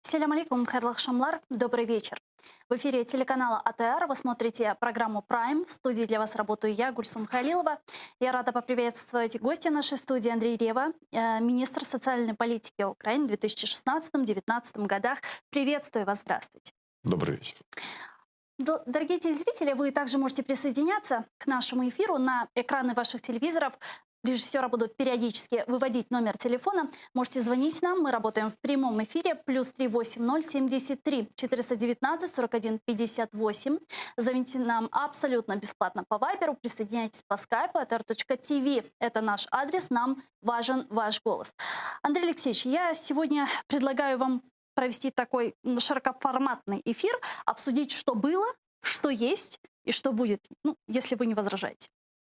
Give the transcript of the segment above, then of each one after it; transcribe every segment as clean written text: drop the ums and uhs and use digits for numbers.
Селям алейкум, хайрлах шамлар, добрый вечер. В эфире телеканала АТР вы смотрите программу «Прайм». В студии для вас работаю я, Гульсум Халилова. Я рада поприветствовать гостя нашей студии Андрей Рева, министр социальной политики Украины в 2016-2019 годах. Приветствую вас, здравствуйте. Добрый вечер. Дорогие телезрители, вы также можете присоединяться к нашему эфиру на экраны ваших телевизоров. Режиссеры будут периодически выводить номер телефона. Можете звонить нам. Мы работаем в прямом эфире. +380 73 419 41 58. Звоните нам абсолютно бесплатно по Вайберу. Присоединяйтесь по скайпу atr.tv. Это наш адрес. Нам важен ваш голос. Андрей Алексеевич, я сегодня предлагаю вам провести такой широкоформатный эфир, обсудить, что было, что есть и что будет, если вы не возражаете.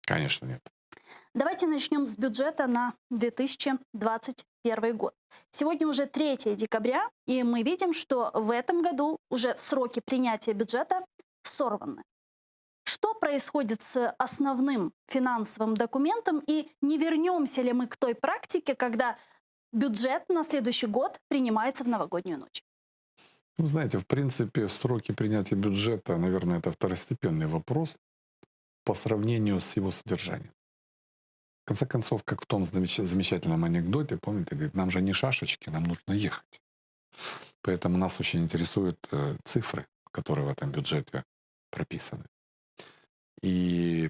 Конечно, нет. Давайте начнем с бюджета на 2021 год. Сегодня уже 3 декабря, и мы видим, что в этом году уже сроки принятия бюджета сорваны. Что происходит с основным финансовым документом, и не вернемся ли мы к той практике, когда бюджет на следующий год принимается в новогоднюю ночь? Вы знаете, в принципе, сроки принятия бюджета, наверное, это второстепенный вопрос по сравнению с его содержанием. В конце концов, как в том замечательном анекдоте, помните, говорит, нам же не шашечки, нам нужно ехать. Поэтому нас очень интересуют цифры, которые в этом бюджете прописаны. И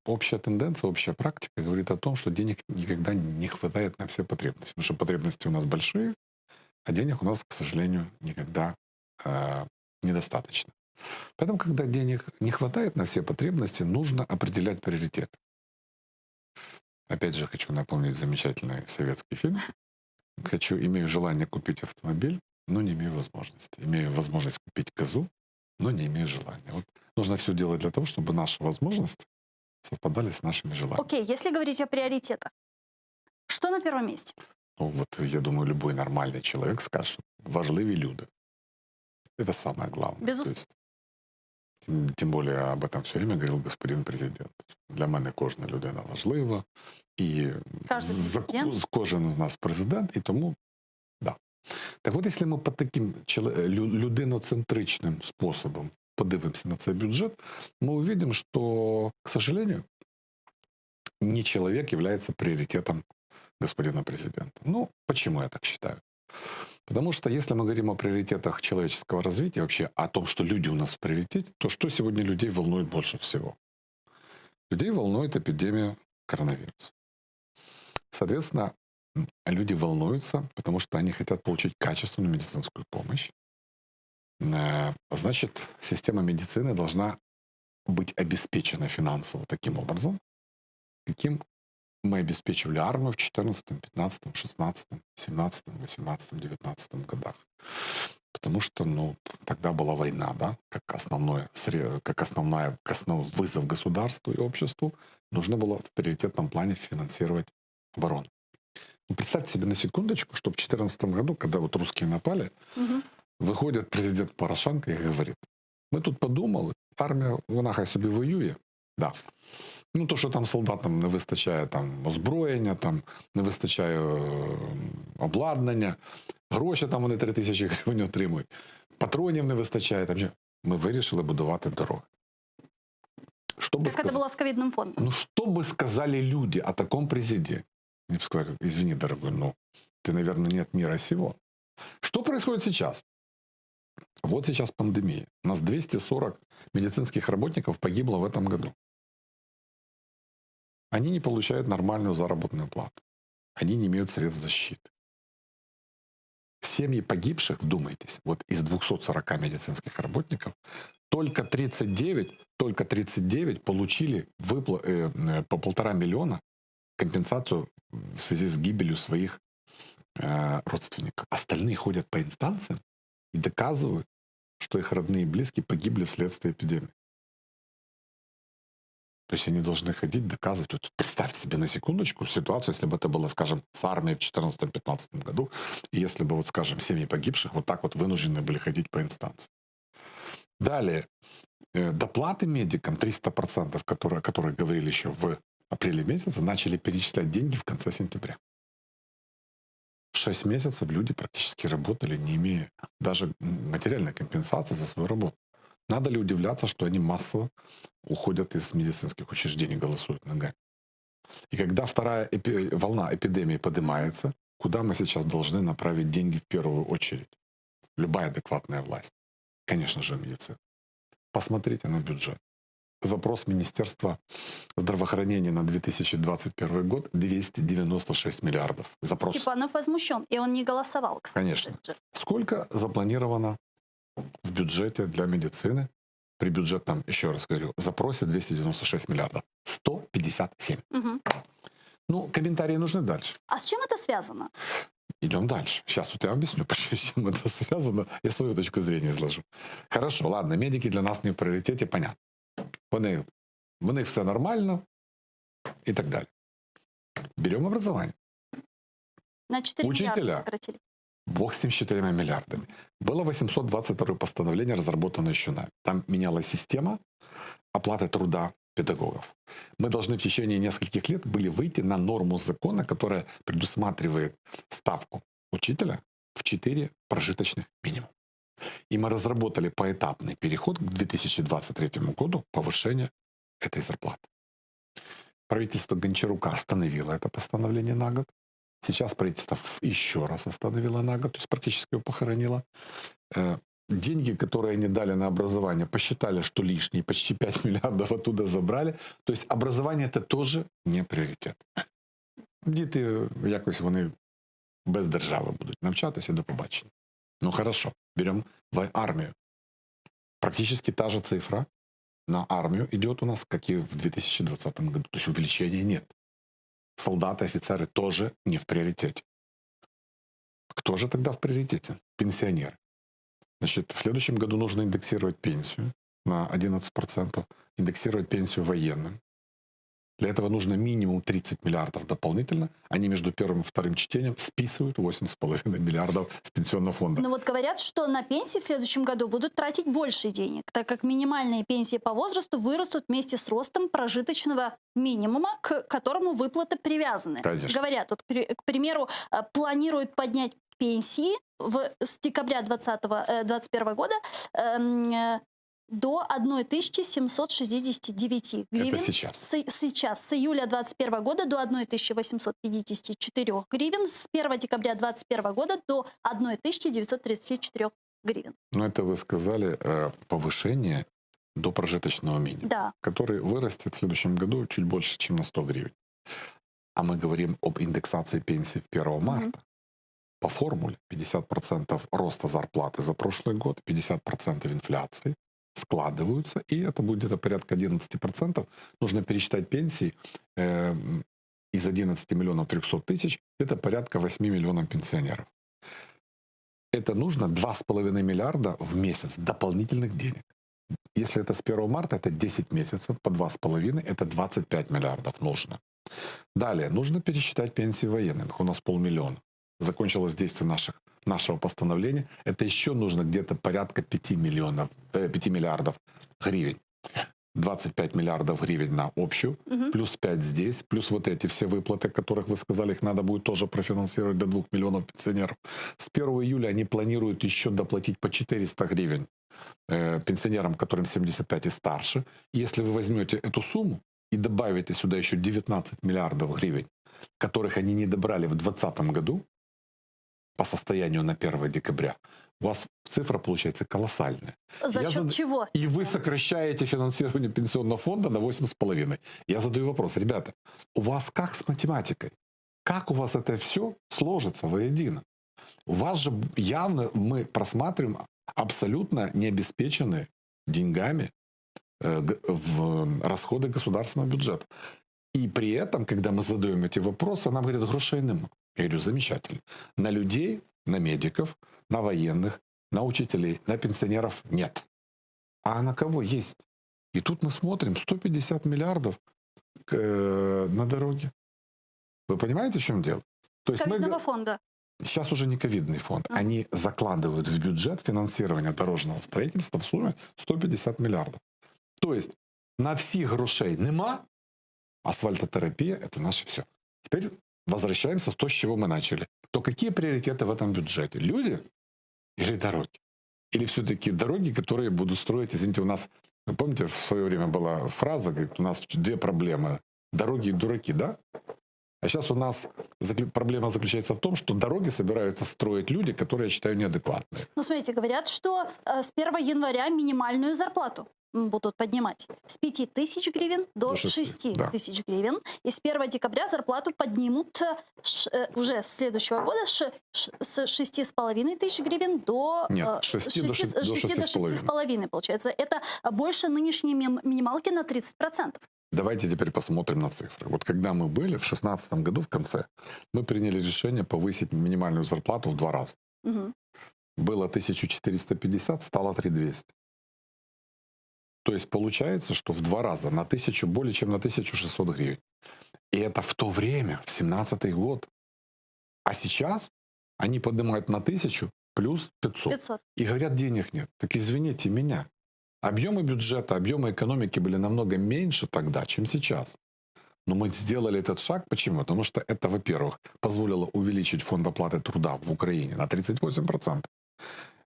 общая тенденция, общая практика говорит о том, что денег никогда не хватает на все потребности. Потому что потребности у нас большие, а денег у нас, к сожалению, никогда недостаточно. Поэтому, когда денег не хватает на все потребности, нужно определять приоритеты. Опять же, хочу напомнить замечательный советский фильм. Имею желание купить автомобиль, но не имею возможности. Имею возможность купить козу, но не имею желания. Вот нужно все делать для того, чтобы наши возможности совпадали с нашими желаниями. Окей, если говорить о приоритетах, что на первом месте? Ну, вот я думаю, любой нормальный человек скажет, что важливі люди. Это самое главное. Безусловно. То есть, тем более об этом все время говорил господин президент. Для мене кожна людина важлива. І кожен з нас президент, і тому, да. Так от, якщо ми по таким людиноцентричним способом подивимося на цей бюджет, мы увидим, что, к сожалению, не человек является приоритетом господина президента. Ну, почему я так считаю? Потому что если мы говорим о приоритетах человеческого развития, вообще о том, что люди у нас в приоритете, то что сегодня людей волнует больше всего? Людей волнует эпидемия коронавируса. Соответственно, люди волнуются, потому что они хотят получить качественную медицинскую помощь. Значит, система медицины должна быть обеспечена финансово таким образом, каким мы обеспечивали армию в 2014, 2015, 2016, 2017, 2018, 2019 годах. Потому что, тогда была война, да, как основной вызов государству и обществу, нужно было в приоритетном плане финансировать оборону. Представьте себе на секундочку, что в 2014 году, когда вот русские напали, выходит президент Порошенко и говорит, ми тут подумали, армія, вона хай собі воює, да. То, що там солдатам не вистачає там озброєння, там не вистачає обладнання, гроші там вони 3000 гривень отримують, патронів не вистачає. Там, ми вирішили будувати дороги. Как это было с ковидным фондом? Что бы сказали люди о таком президенте? Мне бы сказали, извини, дорогой, ты, наверное, не от мира сего. Что происходит сейчас? Вот сейчас пандемия. У нас 240 медицинских работников погибло в этом году. Они не получают нормальную заработную плату. Они не имеют средств защиты. Семьи погибших, вдумайтесь, вот из 240 медицинских работников только 39 получили по 1,5 миллиона компенсацию в связи с гибелью своих родственников. Остальные ходят по инстанциям и доказывают, что их родные и близкие погибли вследствие эпидемии. То есть они должны ходить, доказывать. Вот представьте себе на секундочку ситуацию, если бы это было, скажем, с армией в 2014-2015 году, и если бы, вот, скажем, семьи погибших вот так вот вынуждены были ходить по инстанции. Далее, доплаты медикам 300%, о которых говорили еще в апреле месяце, начали перечислять деньги в конце сентября. 6 месяцев люди практически работали, не имея даже материальной компенсации за свою работу. Надо ли удивляться, что они массово уходят из медицинских учреждений, голосуют ногами? И когда вторая волна эпидемии поднимается, куда мы сейчас должны направить деньги в первую очередь? Любая адекватная власть. Конечно же, медицина. Посмотрите на бюджет. Запрос Министерства здравоохранения на 2021 год 296 миллиардов. Запрос. Степанов возмущен, и он не голосовал, кстати. Конечно. Сколько запланировано в бюджете для медицины? При бюджетном, еще раз говорю, запросе 296 миллиардов. 157. Мгм. Ну, комментарии нужны дальше. А с чем это связано? Идем дальше. Сейчас вот я объясню, с чем это связано. Я свою точку зрения изложу. Хорошо, ладно, медики для нас не в приоритете, понятно. В них все нормально и так далее. Берем образование. На 4 миллиарда Учителя. сократили. Бог с ним, с 4 миллиардами. Было 822 постановление, разработано еще нами. Там менялась система оплаты труда педагогов. Мы должны в течение нескольких лет были выйти на норму закона, которая предусматривает ставку учителя в 4 прожиточных минимума. И мы разработали поэтапный переход к 2023 году повышения этой зарплаты. Правительство Гончарука остановило это постановление на год. Сейчас правительство еще раз остановило на год, то есть практически его похоронило. Деньги, которые они дали на образование, посчитали, что лишние, почти 5 миллиардов оттуда забрали. То есть образование это тоже не пріоритет. Діти якось вони без держави будуть навчатися, до побачення. Ну хорошо, берем в армию. Практически та же цифра на армию идет у нас, как и в 2020 году. То есть увеличения нет. Солдаты, офицеры тоже не в приоритете. Кто же тогда в приоритете? Пенсионеры. Значит, в следующем году нужно индексировать пенсию на 11%, индексировать пенсию военным. Для этого нужно минимум 30 миллиардов дополнительно. Они между первым и вторым чтением списывают 8,5 миллиардов с пенсионного фонда. Но вот говорят, что на пенсии в следующем году будут тратить больше денег, так как минимальные пенсии по возрасту вырастут вместе с ростом прожиточного минимума, к которому выплаты привязаны. Конечно. Говорят, вот, к примеру, планируют поднять пенсии с декабря 2021 года до 1769 гривен. Это сейчас. Сейчас, с июля 2021 года до 1854 гривен, с 1 декабря 2021 года до 1934 гривен. Но это вы сказали повышение до прожиточного минимума, Да. который вырастет в следующем году чуть больше, чем на 100 гривен. А мы говорим об индексации пенсии в 1 марта. По формуле 50% роста зарплаты за прошлый год, 50% инфляции складываются, и это будет где-то порядка 11%. Нужно пересчитать пенсии из 11 миллионов 300 тысяч, это порядка 8 миллионов пенсионеров. Это нужно 2,5 миллиарда в месяц дополнительных денег. Если это с 1 марта, это 10 месяцев, по 2,5, это 25 миллиардов нужно. Далее, нужно пересчитать пенсии военным, их у нас 500 000. Закончилось действие нашего постановления, это еще нужно где-то порядка 5 миллиардов гривен. 25 миллиардов гривен на общую, плюс 5 здесь, плюс вот эти все выплаты, которых вы сказали, их надо будет тоже профинансировать до 2 миллионов пенсионеров. С 1 июля они планируют еще доплатить по 400 гривен пенсионерам, которым 75 и старше. И если вы возьмете эту сумму и добавите сюда еще 19 миллиардов гривен, которых они не добрали в 2020 году, по состоянию на 1 декабря, у вас цифра получается колоссальная. За счет чего? И вы сокращаете финансирование пенсионного фонда на 8,5. Я задаю вопрос, ребята, у вас как с математикой? Как у вас это все сложится воедино? У вас же явно мы просматриваем абсолютно необеспеченные деньгами в расходы государственного бюджета. И при этом, когда мы задаем эти вопросы, нам говорят, грошей нема. Я говорю, замечательно. На людей, на медиков, на военных, на учителей, на пенсионеров нет. А на кого есть? И тут мы смотрим, 150 миллиардов на дороге. Вы понимаете, в чем дело? То есть Ковидного фонда. Сейчас уже не ковидный фонд. Они закладывают в бюджет финансирование дорожного строительства в сумме 150 миллиардов. То есть на всіх грошей нема, асфальтотерапия – это наше все. Теперь возвращаемся в то, с чего мы начали. То какие приоритеты в этом бюджете? Люди или дороги? Или все-таки дороги, которые будут строить, извините, у нас, вы помните, в свое время была фраза, говорит, у нас две проблемы. Дороги и дураки, да? А сейчас у нас проблема заключается в том, что дороги собираются строить люди, которые, я считаю, неадекватные. Ну, смотрите, говорят, что с 1 января минимальную зарплату будут поднимать с 5000 гривен до До 6, 6000 гривен. И с 1 декабря зарплату поднимут уже с следующего года с 6500 гривен до Нет, 6 до 6,5. получается. Это больше нынешней минималки на 30%. Давайте теперь посмотрим на цифры. Вот когда мы были в 2016 году в конце, мы приняли решение повысить минимальную зарплату в 2 раза. Угу. Было 1450, стало 3200. То есть получается, что в 2 раза, на 1000, более чем на 1600 гривен. И это в то время, в 17-й год. А сейчас они поднимают на 1000 плюс 500. И говорят, денег нет. Так извините меня. Объемы бюджета, объемы экономики были намного меньше тогда, чем сейчас. Но мы сделали этот шаг. Почему? Потому что это, во-первых, позволило увеличить фонд оплаты труда в Украине на 38%.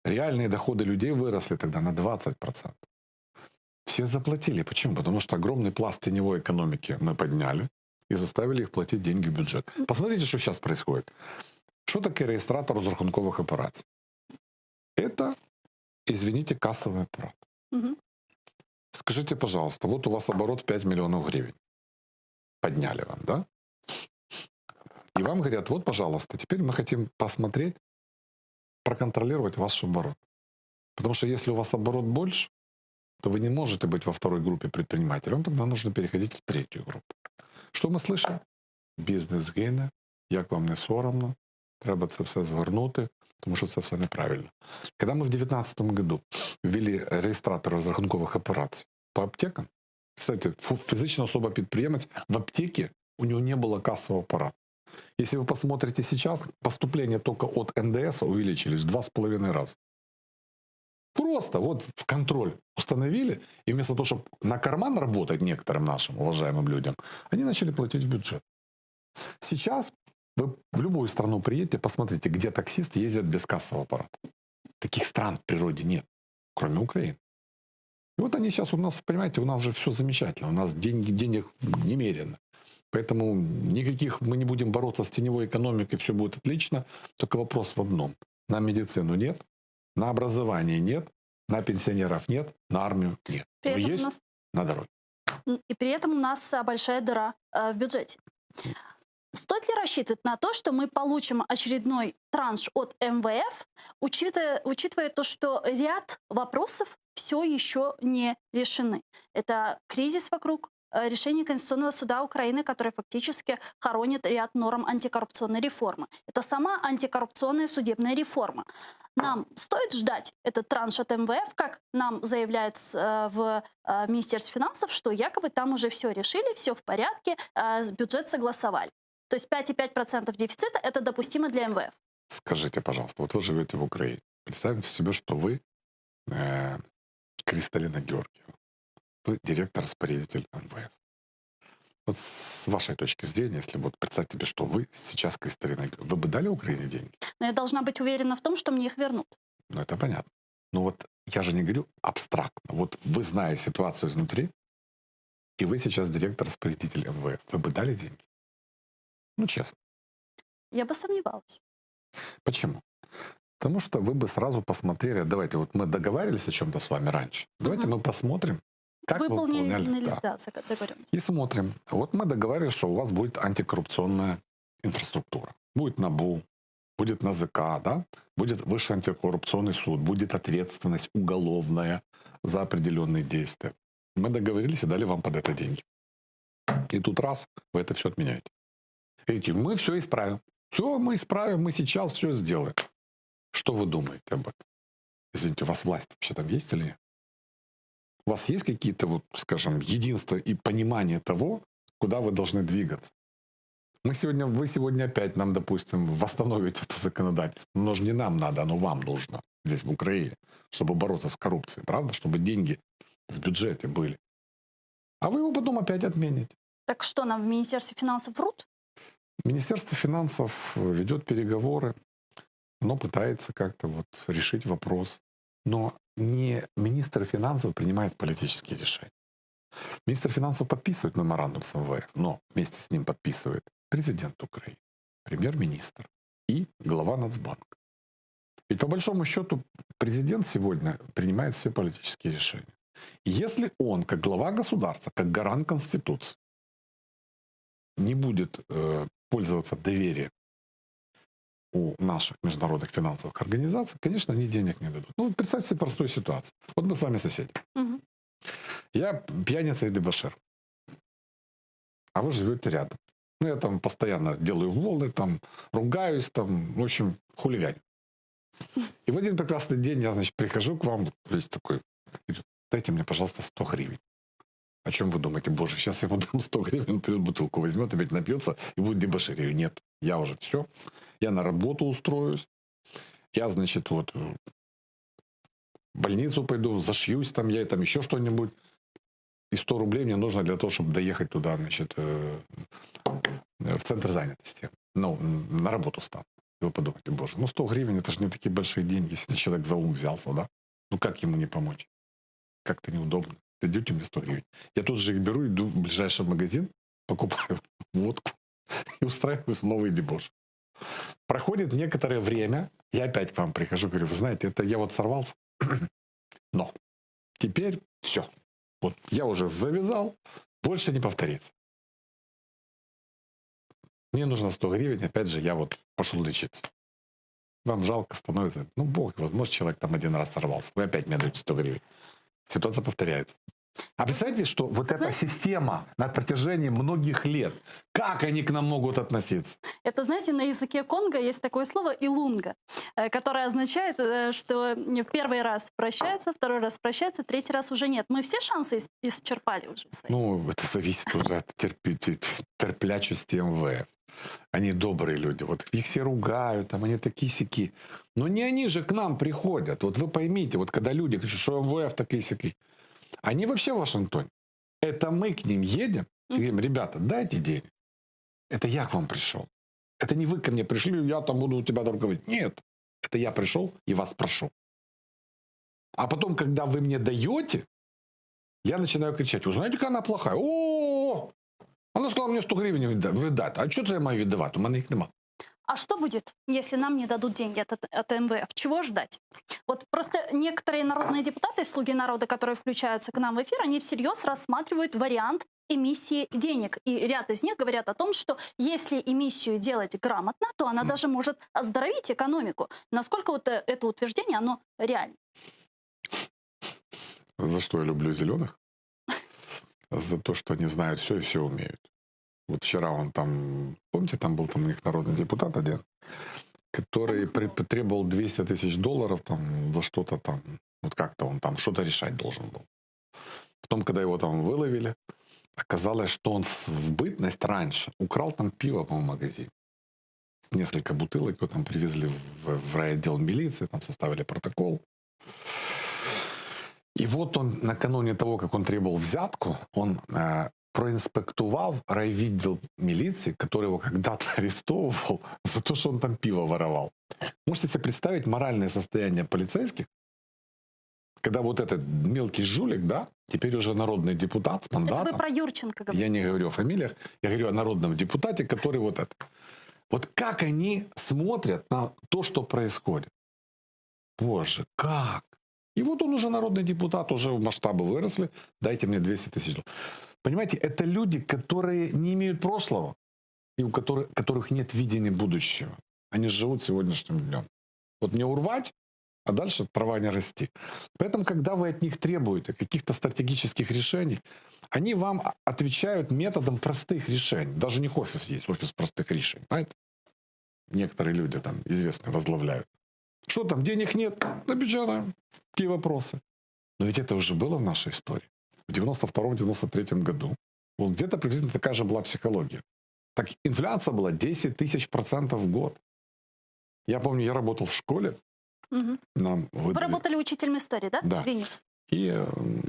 Реальные доходы людей выросли тогда на 20%. Все заплатили. Почему? Потому что огромный пласт теневой экономики мы подняли и заставили их платить деньги в бюджет. Посмотрите, что сейчас происходит. Что такое регистратор розрахункових операций? Это, извините, кассовый аппарат. Угу. Скажите, пожалуйста, вот у вас оборот 5 миллионов гривен. Подняли вам, да? И вам говорят, вот, пожалуйста, теперь мы хотим посмотреть, проконтролировать ваш оборот. Потому что если у вас оборот больше, то вы не можете быть во второй группе предпринимателей. Вам тогда нужно переходить в третью группу. Что ми слышимо? Бізнес гине, як вам не соромно, треба це все згорнути, тому що це все неправильно. Когда мы в 2019 году ввели регистратор розрахункових операций по аптекам, кстати, физичная особа-предприниматель в аптеке, у него не было кассового аппарата. Если вы посмотрите сейчас, поступления только от НДС увеличились в 2,5 раза. Просто вот контроль установили, и вместо того, чтобы на карман работать некоторым нашим уважаемым людям, они начали платить в бюджет. Сейчас вы в любую страну приедете, посмотрите, где таксист ездит без кассового аппарата. Таких стран в природе нет, кроме Украины. И вот они сейчас у нас, понимаете, у нас же все замечательно, у нас денег немерено. Поэтому никаких мы не будем бороться с теневой экономикой, все будет отлично. Только вопрос в одном. На медицину нет, на образование нет, на пенсионеров нет, на армию нет. Но есть на дороге. И при этом у нас большая дыра в бюджете. Стоит ли рассчитывать на то, что мы получим очередной транш от МВФ, учитывая то, что ряд вопросов все еще не решены? Это кризис вокруг решения Конституционного суда Украины, который фактически хоронит ряд норм антикоррупционной реформы. Это сама антикоррупционная судебная реформа. Нам стоит ждать этот транш от МВФ, как нам заявляют в Министерстве финансов, что якобы там уже все решили, все в порядке, бюджет согласовали. То есть 5,5% дефицита – это допустимо для МВФ. Скажите, пожалуйста, вот вы живете в Украине. Представьте себе, что вы Кристалина Георгиева. Вы директор-распорядитель МВФ. Вот с вашей точки зрения, если вот представьте себе, что вы сейчас Кристалина Георгиева, вы бы дали Украине деньги? Но я должна быть уверена в том, что мне их вернут. Ну, это понятно. Но вот я же не говорю абстрактно. Вот вы, зная ситуацию изнутри, и вы сейчас директор-распорядитель МВФ, вы бы дали деньги? Ну, честно. Я бы сомневалась. Почему? Потому что вы бы сразу посмотрели, давайте, вот мы договаривались о чем-то с вами раньше, давайте мы посмотрим, как вы выполняли. Да, договоренность. И смотрим. Вот мы договорились, что у вас будет антикоррупционная инфраструктура. Будет НАБУ, будет НАЗК, да? Будет Высший антикоррупционный суд, будет ответственность уголовная за определенные действия. Мы договорились и дали вам под это деньги. И тут раз, вы это все отменяете. Говорите, мы все исправим. Все мы исправим, мы сейчас все сделаем. Что вы думаете об этом? Извините, у вас власть вообще там есть или нет? У вас есть какие-то, вот, скажем, единство и понимание того, куда вы должны двигаться? Вы сегодня опять нам, допустим, восстановите это законодательство. Но же не нам надо, оно вам нужно здесь, в Украине, чтобы бороться с коррупцией, правда? Чтобы деньги в бюджете были. А вы его потом опять отмените. Так что, нам в Министерстве финансов врут? Министерство финансов ведет переговоры, оно пытается как-то вот решить вопрос. Но не министр финансов принимает политические решения. Министр финансов подписывает меморандум с МВФ, но вместе с ним подписывает президент Украины, премьер-министр и глава Нацбанка. Ведь по большому счету президент сегодня принимает все политические решения. И если он, как глава государства, как гарант Конституции, не будет пользоваться доверием у наших международных финансовых организаций, конечно, они денег не дадут. Ну, представьте себе простую ситуацию. Вот мы с вами соседи. Мгм. Я пьяница и дебошир. А вы живете рядом. Ну, я там постоянно делаю волны, там, ругаюсь, там, в общем, хулиганю. И в один прекрасный день я, значит, прихожу к вам, весь такой, говорю, дайте мне, пожалуйста, 100 гривен. О чем вы думаете? Боже, сейчас я ему дам 100 гривен, он придет, бутылку возьмет, опять напьется и будет дебоширить. Я говорю, нет, я уже все. Я на работу устроюсь. Я, значит, вот в больницу пойду, зашьюсь там, я там еще что-нибудь. И 100 рублей мне нужно для того, чтобы доехать туда, значит, в центр занятости. Ну, на работу стану. И вы подумаете, боже, ну 100 гривен, это же не такие большие деньги, если человек за ум взялся, да? Ну как ему не помочь? Как-то неудобно. Дайте мне 100 гривен. Я тут же их беру, иду в ближайший магазин, покупаю водку и устраиваюсь в новый дебош. Проходит некоторое время, я опять к вам прихожу, говорю, вы знаете, это я вот сорвался, но теперь все. Вот я уже завязал, больше не повторится. Мне нужно 100 гривен, опять же, я вот пошел лечиться. Вам жалко становится. Ну, бог, возможно, человек там один раз сорвался. Вы опять мне даете 100 гривен. Ситуация повторяется. А представьте, что вот эта система на протяжении многих лет, как они к нам могут относиться? Это, знаете, на языке Конго есть такое слово «илунга», которое означает, что в первый раз прощается, второй раз прощается, третий раз уже нет. Мы все шансы исчерпали уже свои. Ну, это зависит уже от терплячести МВФ. Они добрые люди. Вот их все ругают, там они такие-сяки. Но не они же к нам приходят. Вот вы поймите, вот когда люди говорят, что МВФ такие-сяки, они вообще в Вашингтоне. Это мы к ним едем и говорим, ребята, дайте денег. Это я к вам пришел. Это не вы ко мне пришли, я там буду у тебя руководить. Нет. Это я пришел и вас прошу. А потом, когда вы мне даете, я начинаю кричать, вы знаете, какая она плохая? О, она сказала мне 100 гривен видать. А что це я маю віддавати? У мене їх нема. А что будет, если нам не дадут деньги от МВФ? Чего ждать? Вот просто некоторые народные депутаты, слуги народа, которые включаются к нам в эфир, они всерьез рассматривают вариант эмиссии денег. И ряд из них говорят о том, что если эмиссию делать грамотно, то она даже может оздоровить экономику. Насколько вот это утверждение, оно реально? За что я люблю зеленых? За то, что они знают все и все умеют. Вот вчера он там, помните, там был там у них народный депутат один, который требовал 200 тысяч долларов там за что-то там, вот как-то он там что-то решать должен был. Потом, когда его там выловили, оказалось, что он в бытность раньше украл там пиво по магазине. Несколько бутылок его там привезли в райотдел милиции, там составили протокол. И вот он накануне того, как он требовал взятку, он проинспектовал райвідділ милиции, который его когда-то арестовывал за то, что он там пиво воровал. Можете себе представить моральное состояние полицейских, когда вот этот мелкий жулик, да, теперь уже народный депутат с мандатом. Это вы про Юрченко говорите. Я не говорю о фамилиях, я говорю о народном депутате, который вот это. Вот как они смотрят на то, что происходит. Боже, как? И вот он уже народный депутат, уже масштабы выросли, дайте мне 200 тысяч долларов. Понимаете, это люди, которые не имеют прошлого, и у которых нет видения будущего. Они живут сегодняшним днем. Вот мне урвать, а дальше трава не расти. Поэтому, когда вы от них требуете каких-то стратегических решений, они вам отвечают методом простых решений. Даже у них офис есть, офис простых решений. Знаете? Некоторые люди там известные возглавляют. Что там, денег нет? Напечатаем. Какие вопросы? Но ведь это уже было в нашей истории. В 92-93 году. Вот где-то приблизительно такая же была психология. Так инфляция была 10 000% в год. Я помню, я работал в школе. Угу. Нам Вы работали учителем истории, да? Да. В Виннице. И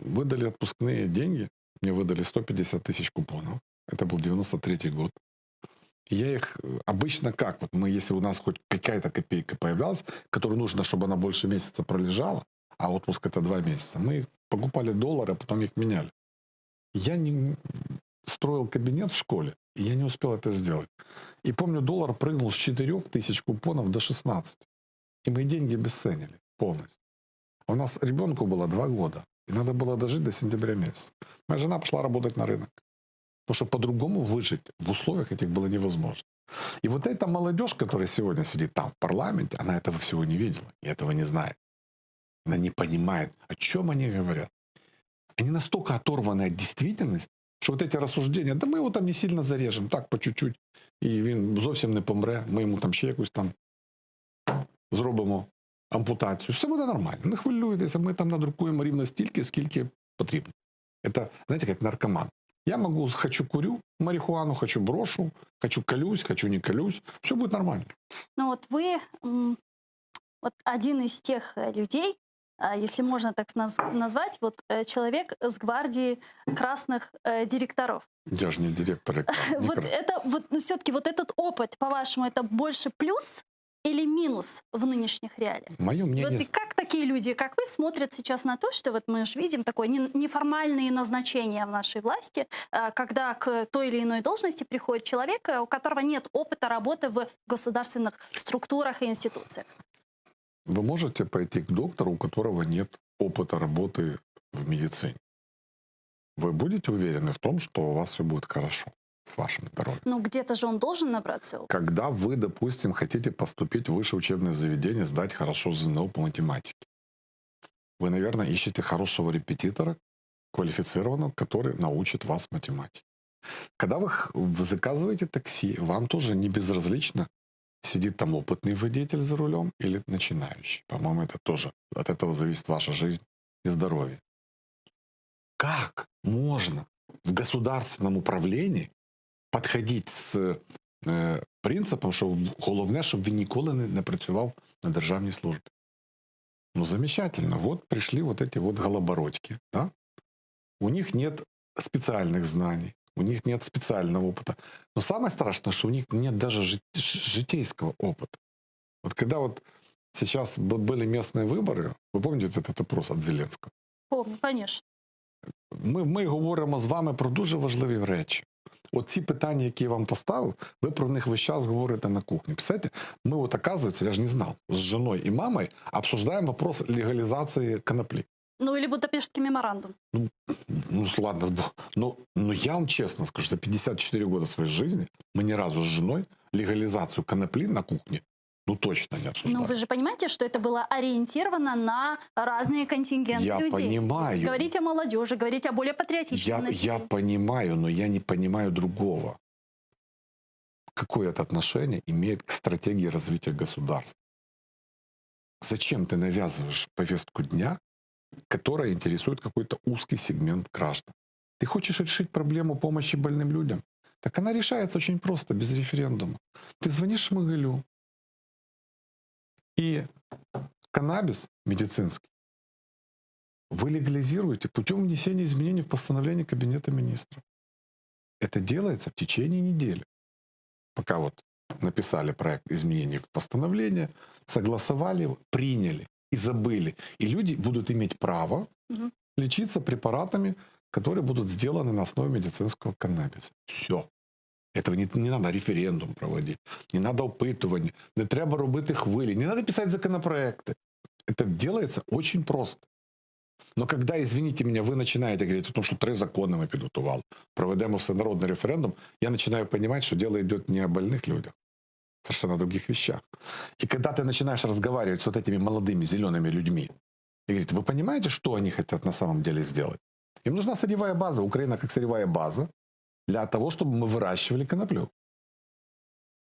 выдали отпускные деньги. Мне выдали 150 тысяч купонов. Это был 93 год. Я их обычно как? Вот мы, если у нас хоть какая-то копейка появлялась, которую нужно, чтобы она больше месяца пролежала, а отпуск это 2 месяца, мы их покупали доллары, а потом их меняли. Я не строил кабинет в школе, и я не успел это сделать. И помню, доллар прыгнул с 4000 купонов до 16. И мы деньги обесценили полностью. У нас ребенку было 2 года, и надо было дожить до сентября месяца. Моя жена пошла работать на рынок. Потому что по-другому выжить в условиях этих было невозможно. И вот эта молодежь, которая сегодня сидит там, в парламенте, она этого всего не видела и этого не знает. Она не понимает, о чем они говорят. Они настолько оторваны от действительности, що вот эти рассуждения, да ми його там не сильно зарежем, так по чуть-чуть, і він зовсім не помре, ми йому там ще якусь там зробимо ампутацію. Все буде нормально, не хвилюйтеся, ми там надрукуємо рівно стільки, скільки потрібно. Это, знаете, как наркоман. Я могу, хочу курю марихуану, хочу брошу, хочу колюсь, хочу не колюсь. Все будет нормально. Ну вот вы вот один из тех людей, если можно так назвать, вот человек с гвардии красных директоров. Я же не директор. Вот это вот все-таки вот этот опыт, по-вашему, это больше плюс или минус в нынешних реалиях? Мое Вот мнение... и как такие люди, как вы, смотрят сейчас на то, что вот мы же видим такое неформальные назначения в нашей власти, когда к той или иной должности приходит человек, у которого нет опыта работы в государственных структурах и институциях? Вы можете пойти к доктору, у которого нет опыта работы в медицине? Вы будете уверены в том, что у вас все будет хорошо с вашим здоровьем? Ну, где-то же он должен набраться опыта. Когда вы, допустим, хотите поступить в высшее учебное заведение, сдать хорошо ЗНО по математике, вы, наверное, ищете хорошего репетитора, квалифицированного, который научит вас математике. Когда вы заказываете такси, вам тоже не безразлично, сидит там опытный водитель за рулем или начинающий. По-моему, это тоже от этого зависит ваша жизнь и здоровье. Как можно в государственном управлении подходить з принципом, що головне, щоб він ніколи не працював на державній службі? Ну, замечательно. Вот пришли вот эти вот голобородьки. Да? У них нет специальных знаний, у них нет специального опыта. Но самое страшное, что у них нет даже житейского опыта. Вот когда вот сейчас были местные выборы, вы помните этот опрос от Зеленского? Помню, конечно. Ми говоримо з вами про дуже важливі речі. Оці питання, які я вам поставив, ви про них весь час говорите на кухні. Представляете, мы вот, оказывается, я же не знал, с женой и мамой обсуждаем вопрос легализации конопли. Ну, или Будапештский меморандум. Ну ладно, но я вам честно скажу, за 54 года своей жизни мы ни разу с женой легализацию конопли на кухне точно не обсуждали. Ну, вы же понимаете, что это было ориентировано на разные контингенты Я людей. понимаю. Говорить о молодежи, говорить о более патриотичном Я населении. понимаю, но я не понимаю другого. Какое это отношение имеет к стратегии развития государства? Зачем ты навязываешь повестку дня, которая интересует какой-то узкий сегмент граждан? Ты хочешь решить проблему помощи больным людям? Так она решается очень просто, без референдума. Ты звонишь Шмыгалю, и каннабис медицинский вы легализируете путем внесения изменений в постановление Кабинета министров. Это делается в течение недели. Пока вот написали проект изменений в постановление, согласовали его, приняли и забыли. И люди будут иметь право лечиться препаратами, которые будут сделаны на основе медицинского каннабиса. Все. Этого не надо референдум проводить, не надо опитування, не треба робити хвилі, не надо писать законопроекты. Это делается очень просто. Но когда, извините меня, вы начинаете говорить о том, что 3 закони ми підготували, проведемо всенародний референдум, я начинаю понимать, что дело идет не о больных людях, совершенно о других вещах. И когда ты начинаешь разговаривать с вот этими молодыми зелеными людьми, и говорить, вы понимаете, что они хотят на самом деле сделать? Им нужна сырьевая база, Украина как сырьевая база, для того, чтобы мы выращивали коноплю.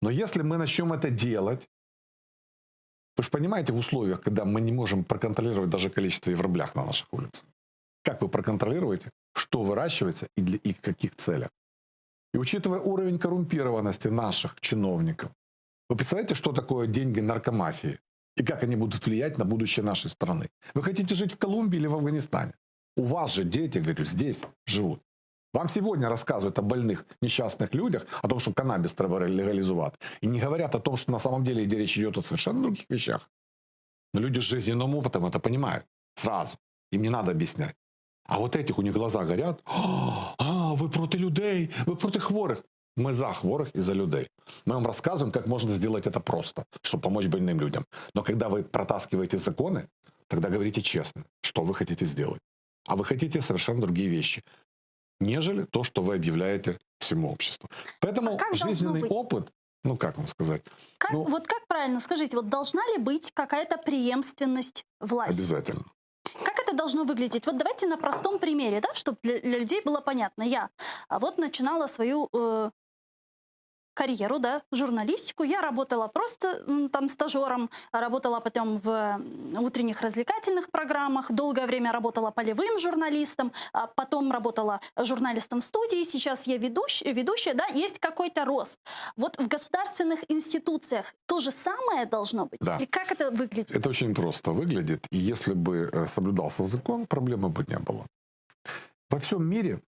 Но если мы начнем это делать, вы же понимаете, в условиях, когда мы не можем проконтролировать даже количество евроблях на наших улицах, как вы проконтролируете, что выращивается и в каких целях? И учитывая уровень коррумпированности наших чиновников, вы представляете, что такое деньги наркомафии? И как они будут влиять на будущее нашей страны? Вы хотите жить в Колумбии или в Афганистане? У вас же дети, говорю, здесь живут. Вам сегодня рассказывают о больных несчастных людях, о том, что каннабис треба легализовать. И не говорят о том, что на самом деле речь идет о совершенно других вещах. Но люди с жизненным опытом это понимают сразу. Им не надо объяснять. А вот этих у них глаза горят. Вы проти людей, вы проти хворых. Мы за хворых и за людей. Мы вам рассказываем, как можно сделать это просто, чтобы помочь больным людям. Но когда вы протаскиваете законы, тогда говорите честно, что вы хотите сделать. А вы хотите совершенно другие вещи, нежели то, что вы объявляете всему обществу. Поэтому как должно жизненный быть? опыт, ну как вам сказать, Вот как правильно, скажите, вот должна ли быть какая-то преемственность власти? обязательно. Как это должно выглядеть? Вот давайте на простом примере, да, чтобы для людей было понятно. Я вот начинала свою карьеру, да, журналистику. Я работала просто там стажером, работала потом в утренних развлекательных программах, долгое время работала полевым журналистом, а потом работала журналистом в студии, сейчас я ведущая, да, есть какой-то рост. Вот в государственных институциях то же самое должно быть? Да. Или как это выглядит? Это очень просто выглядит, и если бы соблюдался закон, проблемы бы не было. Во всем мире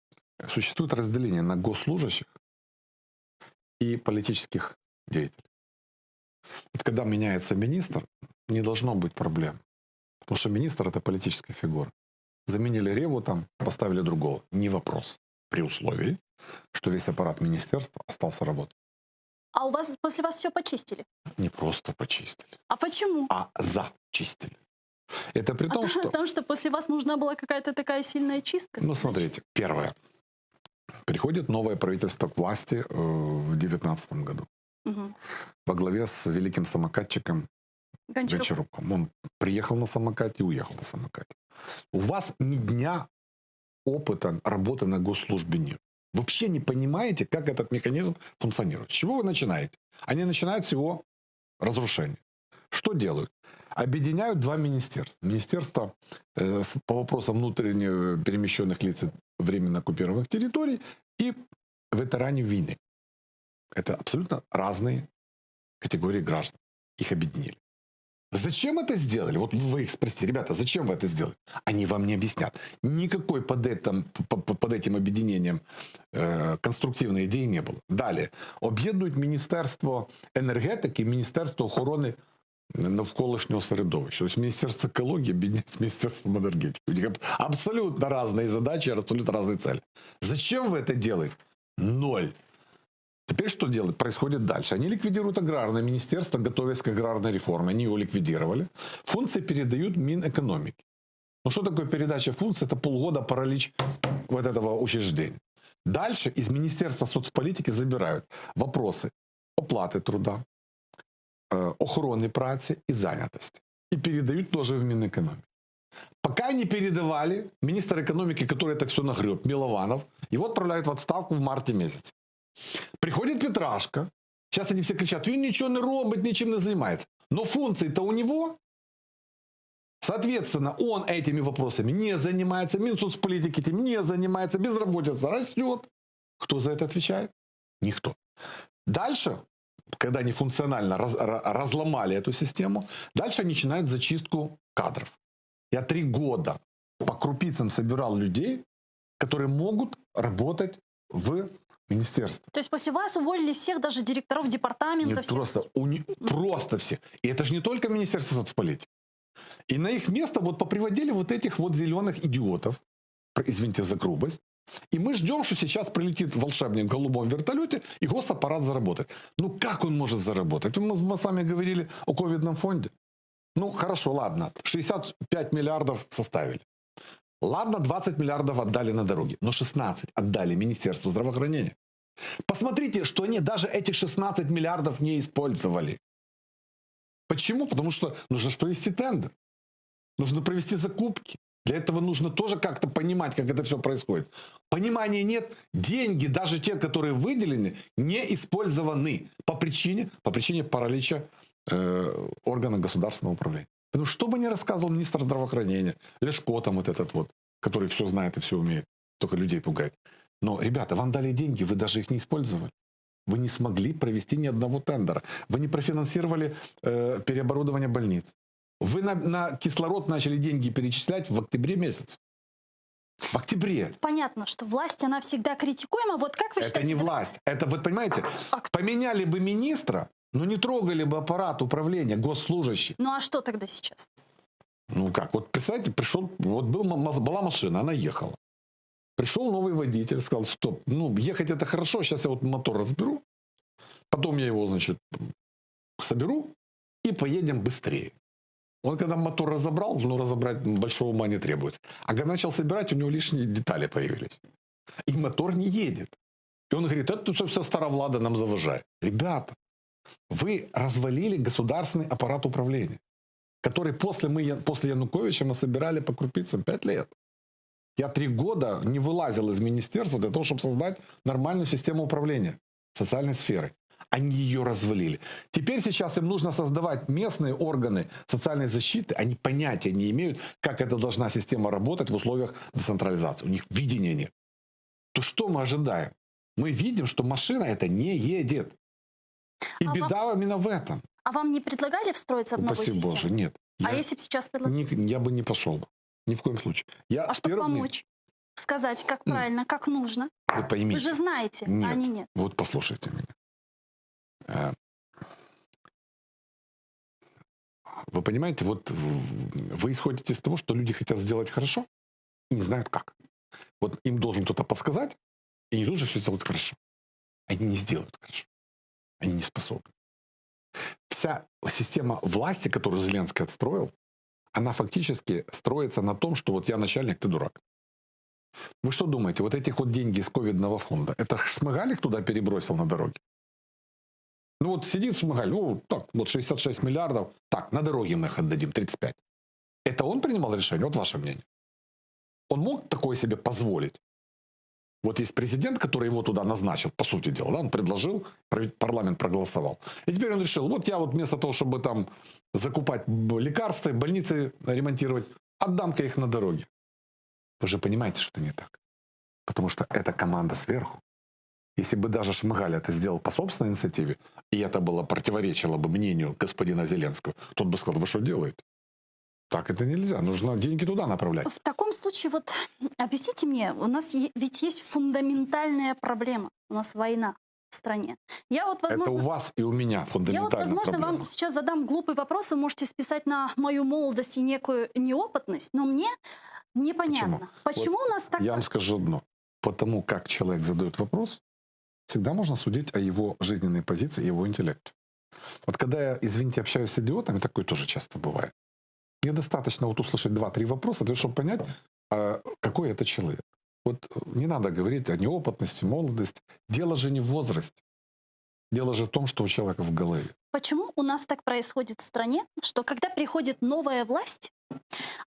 существует разделение на госслужащих и политических деятелей. Вот когда меняется министр, не должно быть проблем. Потому что министр – это политическая фигура. Заменили Реву там, поставили другого. Не вопрос. При условии, что весь аппарат министерства остался работать. А после вас все почистили? Не просто почистили, А почему? а зачистили. Это при том, что... Потому что после вас нужна была какая-то такая сильная чистка? Ну, смотрите, первое. Приходит новое правительство к власти в 2019 году. Угу. Во главе с великим самокатчиком Гончаруком. Он приехал на самокате и уехал на самокате. У вас ни дня опыта работы на госслужбе нет. Вы вообще не понимаете, как этот механизм функционирует. С чего вы начинаете? Они начинают с его разрушения. Что делают? Объединяют два министерства. Министерство по вопросам внутренне перемещенных лиц временно оккупированных территорий и ветеранов войны. Это абсолютно разные категории граждан. Их объединили. Зачем это сделали? Вот вы их спросите, ребята, зачем вы это сделали? Они вам не объяснят. Никакой под этим объединением конструктивной идеи не было. Далее. Об'єднують Міністерство енергетики і Міністерство охорони навколишнього середовища. То есть Министерство экологии объединяется с Министерством энергетики. У них абсолютно разные задачи, абсолютно разные цели. Зачем вы это делаете? Ноль. Теперь что делать? Происходит дальше. Они ликвидируют аграрное министерство, готовясь к аграрной реформе. Они его ликвидировали. Функции передают Минэкономике. Ну что такое передача функций? Это полгода паралич вот этого учреждения. Дальше из Министерства соцполитики забирают вопросы оплаты труда, охороны праці и занятости. И передают тоже в Минэкономику. Пока не передавали, министр экономики, который это все нагреб, Милованов, его отправляют в отставку в марте месяце. Приходит Петрашка. Сейчас они все кричат, он ничего не робит, ничем не занимается. Но функции-то у него. Соответственно, он этими вопросами не занимается, Минсоцполитики этим не занимается, безработица растет. Кто за это отвечает? Никто. Дальше, когда они функционально разломали эту систему, дальше они начинают зачистку кадров. Я 3 года по крупицам собирал людей, которые могут работать в министерстве. То есть после вас уволили всех, даже директоров департамента? Нет, просто всех. И это же не только Министерство соцполитики. И на их место вот поприводили вот этих вот зеленых идиотов, извините за грубость, и мы ждем, что сейчас прилетит волшебник в голубом вертолете, и госаппарат заработает. Ну как он может заработать? Мы с вами говорили о ковидном фонде. Ну хорошо, ладно, 65 миллиардов составили. Ладно, 20 миллиардов отдали на дороги, но 16 отдали Министерству здравоохранения. Посмотрите, что они даже этих 16 миллиардов не использовали. Почему? Потому что нужно же провести тендер. Нужно провести закупки. Для этого нужно тоже как-то понимать, как это все происходит. Понимания нет. Деньги, даже те, которые выделены, не использованы по причине паралича органа государственного управления. Потому что бы ни рассказывал министр здравоохранения, Ляшко там вот этот вот, который все знает и все умеет, только людей пугает. Но, ребята, вам дали деньги, вы даже их не использовали. Вы не смогли провести ни одного тендера. Вы не профинансировали переоборудование больниц. Вы на кислород начали деньги перечислять в октябре месяце. В октябре. Понятно, что власть, она всегда критикуема. Вот как вы Это считаете... не власть. Это, вот понимаете, поменяли бы министра, но не трогали бы аппарат управления, госслужащий. Ну а что тогда сейчас? Ну как, вот представьте, пришел, вот была машина, она ехала. Пришел новый водитель, сказал, стоп, ну ехать это хорошо, сейчас я вот мотор разберу, потом я его, значит, соберу и поедем быстрее. Он когда мотор разобрал, ну разобрать большого ума не требуется. А когда начал собирать, у него лишние детали появились. И мотор не едет. И он говорит, это тут вся старовлада нам заважает. Ребята, вы развалили государственный аппарат управления, который после Януковича мы собирали по крупицам 5 лет. Я 3 года не вылазил из министерства для того, чтобы создать нормальную систему управления социальной сферой. Они ее развалили. Теперь сейчас им нужно создавать местные органы социальной защиты. Они понятия не имеют, как эта должна система работать в условиях децентрализации. У них видения нет. То что мы ожидаем? Мы видим, что машина это не едет. И беда именно в этом. А вам не предлагали встроиться в новую Упаси систему? Боже, нет. А если бы сейчас предлагали? Я бы не пошел. Ни в коем случае. А чтобы помочь? Сказать, как правильно, как нужно? Вы поймите. Вы же знаете, нет, а они нет. Вот послушайте меня. Вы понимаете, вот вы исходите из того, что люди хотят сделать хорошо и не знают как. Вот им должен кто-то подсказать, и они тут же все сделают хорошо. Они не сделают хорошо. Они не способны. Вся система власти, которую Зеленский отстроил, она фактически строится на том, что вот я начальник, ты дурак. Вы что думаете, вот этих вот деньги из ковидного фонда, это Шмыгалик туда перебросил на дороге? Ну вот сидит Шмыгаль, ну так, вот 66 миллиардов, так, на дороге мы их отдадим, 35. Это он принимал решение? Вот ваше мнение. Он мог такое себе позволить? Вот есть президент, который его туда назначил, по сути дела, да, он предложил, парламент проголосовал. И теперь он решил, вот я вот вместо того, чтобы там закупать лекарства, больницы ремонтировать, отдам-ка их на дороге. Вы же понимаете, что это не так. Потому что это команда сверху. Если бы даже Шмыгаль это сделал по собственной инициативе, и это было противоречило бы мнению господина Зеленского, тот бы сказал, вы что делаете? Так это нельзя, нужно деньги туда направлять. В таком случае, вот объясните мне, у нас ведь есть фундаментальная проблема, у нас война в стране. Я вот, возможно, это у вас и у меня фундаментальная я вот, возможно, проблема. вам сейчас задам глупый вопрос, вы можете списать на мою молодость и некую неопытность, но мне непонятно. Почему вот у нас так... Я вам скажу одно. Потому как человек задает вопрос, всегда можно судить о его жизненной позиции и его интеллекте. Вот когда я, извините, общаюсь с идиотами, такое тоже часто бывает. Мне достаточно вот услышать 2-3 вопроса, для того, чтобы понять, какой это человек. Вот не надо говорить о неопытности, молодости. Дело же не в возрасте. Дело же в том, что у человека в голове. Почему у нас так происходит в стране, что когда приходит новая власть,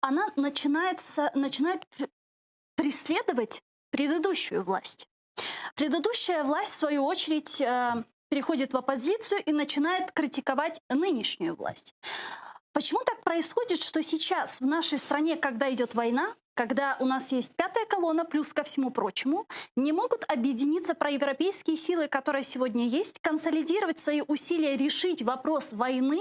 она начинает преследовать предыдущую власть? Предыдущая власть, в свою очередь, переходит в оппозицию и начинает критиковать нынешнюю власть. Почему так происходит, что сейчас в нашей стране, когда идет война, когда у нас есть пятая колонна, плюс ко всему прочему, не могут объединиться проевропейские силы, которые сегодня есть, консолидировать свои усилия, решить вопрос войны,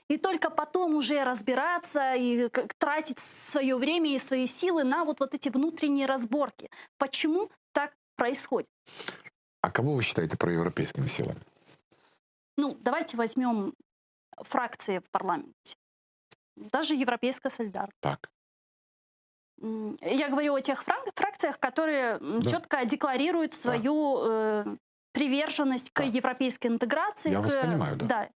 и только потом уже разбираться и тратить свое время и свои силы на вот эти внутренние разборки? Почему так происходит? А кого вы считаете проевропейскими силами? Ну, давайте возьмем фракции в парламенте. Даже Европейская солидарность. Так. Я говорю о тех фракциях, которые четко декларируют свою приверженность к европейской интеграции. Я вас понимаю, да.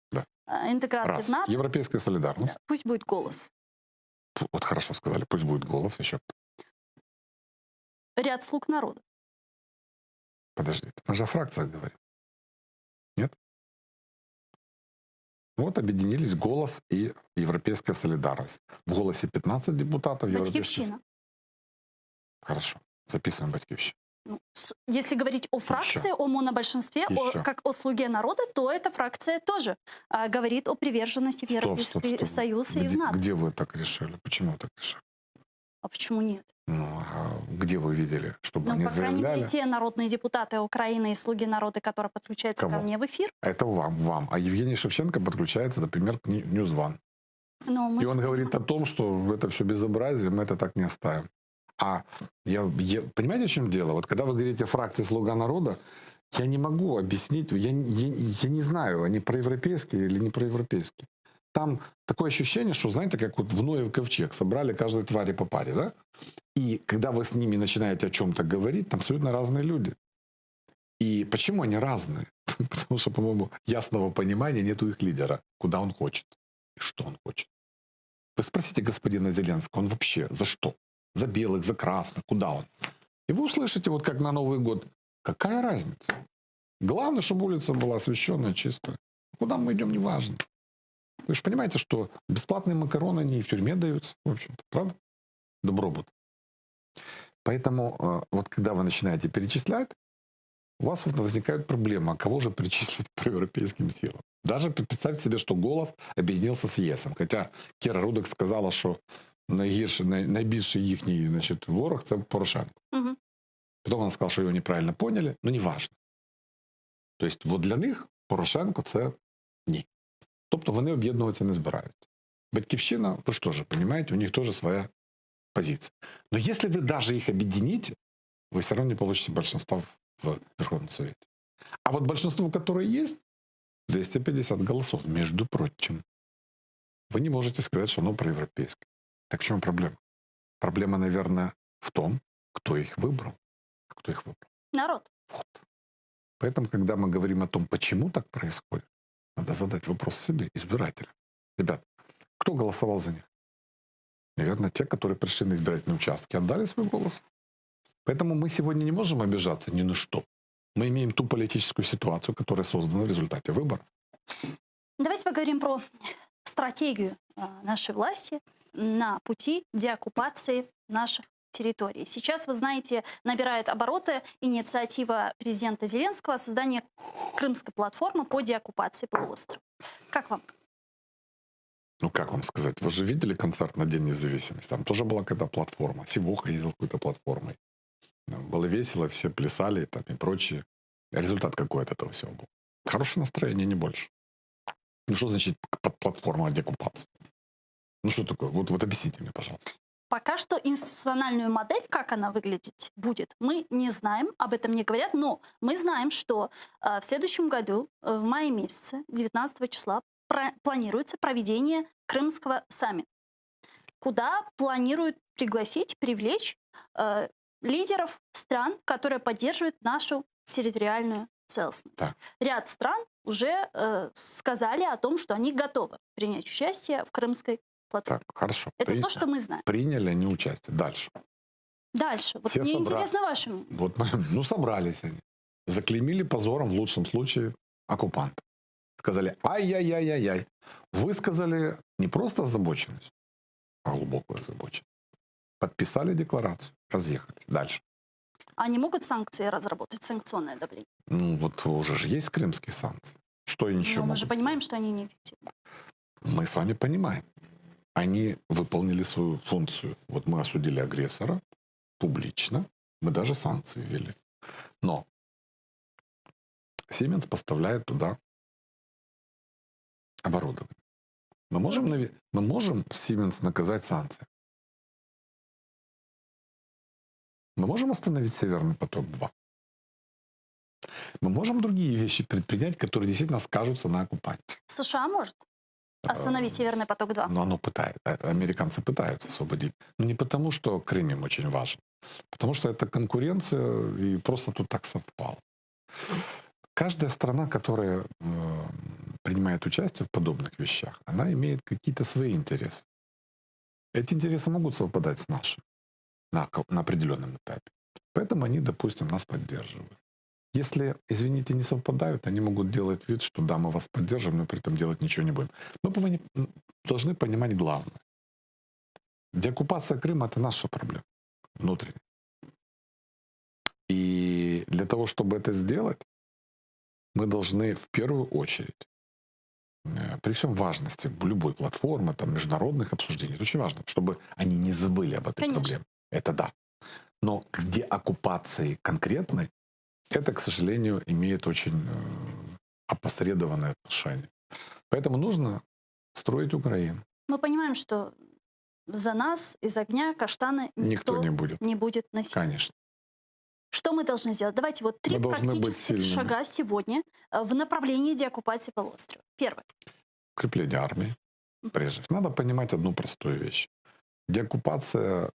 Интеграции в НАТО. Европейская солидарность. Да. Пусть будет «Голос». Вот хорошо сказали, пусть будет «Голос» еще. Ряд «Слуг народа». Подождите, мы же о фракциях говорим. Нет? Вот объединились «Голос» и Европейская солидарность. В «Голосе» 15 депутатов. «Батькивщина». Хорошо, записываем «Батькивщину». Ну, если говорить о фракции, о монобольшинстве, как о слуге народа, то эта фракция тоже говорит о приверженности в Европейский Союз и в НАТО. Где вы так решили? Почему вы так решили? А почему нет? Ну, а где вы видели, чтобы они по крайней заявляли? мере, те народные депутаты Украины и слуги народа, которые подключаются ко мне в эфир. Это вам. А Евгений Шевченко подключается, например, к Ньюзван. И он говорит о том, что это все безобразие, мы это так не оставим. Понимаете, в чем дело? Вот когда вы говорите фракции «Слуга народа», я не могу объяснить, я не знаю, они проевропейские или не проевропейские. Там такое ощущение, что, знаете, как вот в Ноев ковчег, собрали каждой твари по паре, да? И когда вы с ними начинаете о чем-то говорить, там абсолютно разные люди. И почему они разные? Потому что, по-моему, ясного понимания нет у их лидера, куда он хочет и что он хочет. Вы спросите господина Зеленского, он вообще за что? За белых, за красных, куда он? И вы услышите, вот как на Новый год, какая разница? Главное, чтобы улица была освещенная, чистая. Куда мы идем, неважно. Вы же понимаете, что бесплатные макароны, они и в тюрьме даются, в общем-то, правда? Добробут. Поэтому вот когда вы начинаете перечислять, у вас вот возникает проблема, а кого же причислить к проевропейским силам? Даже представьте себе, что «Голос» объединился с ЄСом. Хотя Кіра Рудик сказала, що найбільший їхній, значить, ворог – це Порошенко. Мгм. Потім вона сказала, що його неправильно поняли, ну, неважно. Тобто, от для них Порошенко – це ні. Тобто, вони об'єднуватися не збираються. Батьківщина, ви ж теж розумієте, у них теж своя позиция. Но если вы даже их объедините, вы все равно не получите большинства в Верховном Совете. А вот большинство, которое есть, 250 голосов, между прочим. Вы не можете сказать, что оно проевропейское. Так в чем проблема? Проблема, наверное, в том, кто их выбрал. А кто их выбрал? Народ. Вот. Поэтому, когда мы говорим о том, почему так происходит, надо задать вопрос себе, избирателям. Ребят, кто голосовал за них? Наверное, те, которые пришли на избирательные участки, отдали свой голос. Поэтому мы сегодня не можем обижаться ни на что. Мы имеем ту политическую ситуацию, которая создана в результате выборов. Давайте поговорим про стратегию нашей власти на пути деоккупации наших территорий. Сейчас, вы знаете, набирает обороты инициатива президента Зеленского о создании крымской платформы по деоккупации полуострова. Как вам? Ну, как вам сказать, вы же видели концерт на День независимости? Там тоже была какая-то платформа. Сивуха ездил какой-то платформой. Было весело, все плясали там, и прочее. Результат какой от этого всего был? Хорошее настроение, не больше. Ну, что значит под платформа деоккупации? Ну, что такое? Вот объясните мне, пожалуйста. Пока что институциональную модель, как она выглядеть будет, мы не знаем, об этом не говорят, но мы знаем, что в следующем году, в мае месяце, 19 числа, планируется проведение Крымского саммита, куда планируют пригласить, привлечь лидеров стран, которые поддерживают нашу территориальную целостность. Да. Ряд стран уже сказали о том, что они готовы принять участие в Крымской платформе. Так, хорошо. Это то, что мы знаем. Приняли они участие. Дальше. Дальше. Вот Все мне собрали. интересно ваше мнение. Вот, ну, собрались они. Заклеймили позором, в лучшем случае, оккупанта. Сказали, ай-яй-яй-яй-яй. Высказали не просто озабоченность, а глубокую озабоченность. Подписали декларацию, разъехались. Дальше. Они могут санкции разработать, санкционное давление? Ну, вот уже же есть крымские санкции. Что они еще Но мы могут же понимаем, сделать? что они неэффективны. Мы с вами понимаем. Они выполнили свою функцию. Вот мы осудили агрессора публично. Мы даже санкции ввели. Но Siemens поставляет туда оборудование. Мы можем Siemens наказать санкции. Мы можем остановить Северный поток-2. Мы можем другие вещи предпринять, которые действительно скажутся на оккупанте. США может остановить Северный поток-2? Но оно пытается. Американцы пытаются освободить. Но не потому, что Крым им очень важен. Потому что это конкуренция, и просто тут так совпало. Каждая страна, которая принимает участие в подобных вещах, она имеет какие-то свои интересы. Эти интересы могут совпадать с нашими на определенном этапе. Поэтому они, допустим, нас поддерживают. Если, извините, не совпадают, они могут делать вид, что да, мы вас поддержим, но при этом делать ничего не будем. Мы должны понимать главное. Деоккупация Крыма – это наша проблема внутренняя. И для того, чтобы это сделать, мы должны в первую очередь, при всем важности любой платформы, там, международных обсуждений, это очень важно, чтобы они не забыли об этой проблеме. Это да. Но к деоккупации конкретной, это, к сожалению, имеет очень опосредованное отношение. Поэтому нужно строить Украину. Мы понимаем, что за нас из огня каштаны Никто не будет. не будет носить. Конечно. Что мы должны сделать? Давайте вот 3 Мы должны быть практических сильными. шага сегодня в направлении деоккупации полуострова. Первое. Укрепление армии, прежде всего. Надо понимать одну простую вещь. Деоккупация,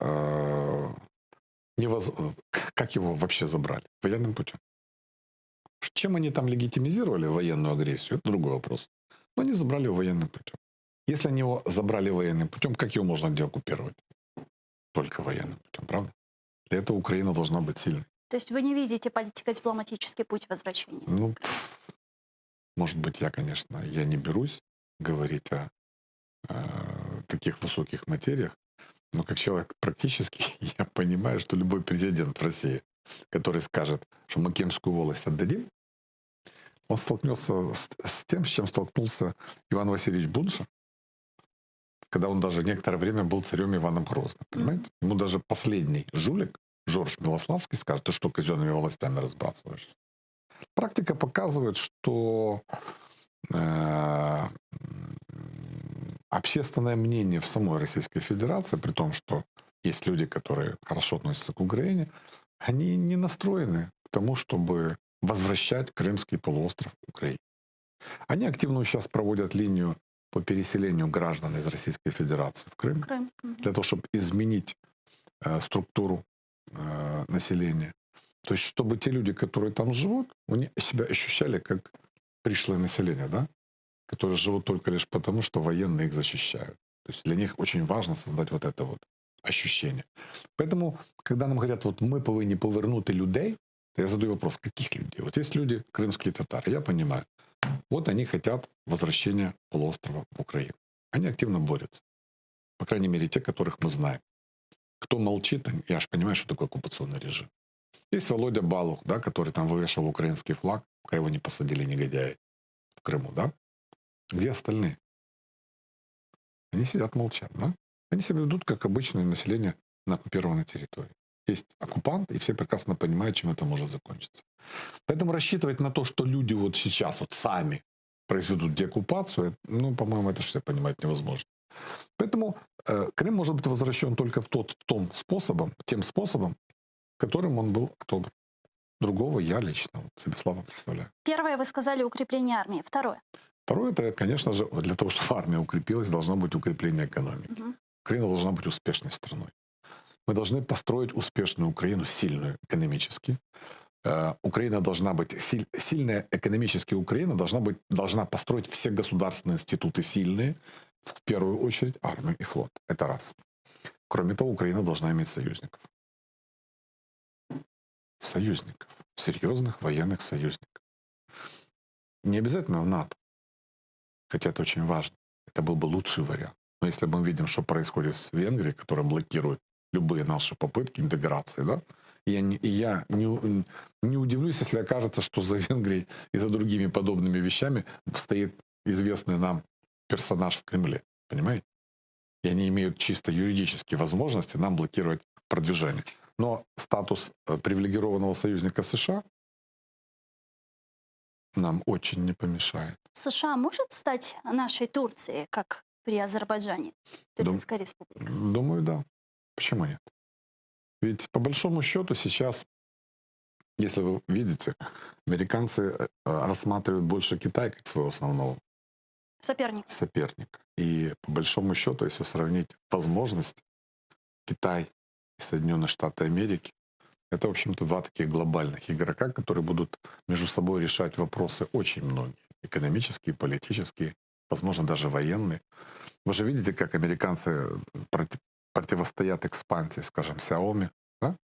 как его вообще забрали? Военным путем. Чем они там легитимизировали военную агрессию, это другой вопрос. Но они забрали его военным путем. Если они его забрали военным путем, как его можно деоккупировать? Только военным путем, правда? Для этого Украина должна быть сильной. То есть вы не видите политико-дипломатический путь возвращения? Ну, может быть, я не берусь говорить о таких высоких материях, но как человек практически, я понимаю, что любой президент в России, который скажет, что мы Кемскую волость отдадим, он столкнется с тем, с чем столкнулся Иван Васильевич Бунша, когда он даже некоторое время был царем Иваном Грозным. Понимаете? Ему даже последний жулик, Жорж Милославский, скажет: ты что, казенными властями разбрасываешься? Практика показывает, что общественное мнение в самой Российской Федерации, при том, что есть люди, которые хорошо относятся к Украине, они не настроены к тому, чтобы возвращать Крымский полуостров Украине. Они активно сейчас проводят линию по переселению граждан из Российской Федерации в Крым, Крым. для того, чтобы изменить структуру населения. То есть, чтобы те люди, которые там живут, они себя ощущали как пришлое население, да? Которые живут только лишь потому, что военные их защищают. То есть для них очень важно создать вот это вот ощущение. Поэтому, когда нам говорят, вот мы повинні повернути людей, то я задаю вопрос, каких людей? Вот есть люди, крымские татары, я понимаю. Вот они хотят возвращения полуострова в Украину. Они активно борются. По крайней мере, те, которых мы знаем. Кто молчит, я же понимаю, что такое оккупационный режим. Есть Володя Балух, да, который там вывешивал украинский флаг, пока его не посадили негодяи в Крыму, да? Где остальные? Они сидят, молчат, да? Они себя ведут, как обычное население на оккупированной территории. Есть оккупант, и все прекрасно понимают, чем это может закончиться. Поэтому рассчитывать на то, что люди вот сейчас вот сами произведут деоккупацию, ну, по-моему, это все понимать невозможно. Поэтому Крым может быть возвращен только тем способом, которым он был отобран. Другого я лично себе слабо представляю. Первое, вы сказали, укрепление армии. Второе. Второе, это, конечно же, для того, чтобы армия укрепилась, должно быть укрепление экономики. Украина должна быть успешной страной. Мы должны построить успешную Украину, сильную экономически. Украина должна быть сильная экономически. Украина должна построить все государственные институты сильные, в первую очередь армию и флот. Это раз. Кроме того, Украина должна иметь союзников. Серьезных военных союзников. Не обязательно в НАТО. Хотя это очень важно. Это был бы лучший вариант. Но если мы видим, что происходит с Венгрией, которая блокирует любые наши попытки интеграции, да, я не удивлюсь, если окажется, что за Венгрией и за другими подобными вещами стоит известный нам персонаж в Кремле. Понимаете? И они имеют чисто юридические возможности нам блокировать продвижение. Но статус привилегированного союзника США нам очень не помешает. США может стать нашей Турцией, как при Азербайджане, Турецкая республика? Думаю, да. Почему нет? Ведь по большому счету сейчас, если вы видите, американцы рассматривают больше Китай как своего основного соперника. И по большому счету, если сравнить возможности, Китай и Соединенные Штаты Америки, это, в общем-то, два таких глобальных игрока, которые будут между собой решать вопросы очень многие. Экономические, политические, возможно, даже военные. Вы же видите, как американцы противостоят экспансии, скажем, Xiaomi, да,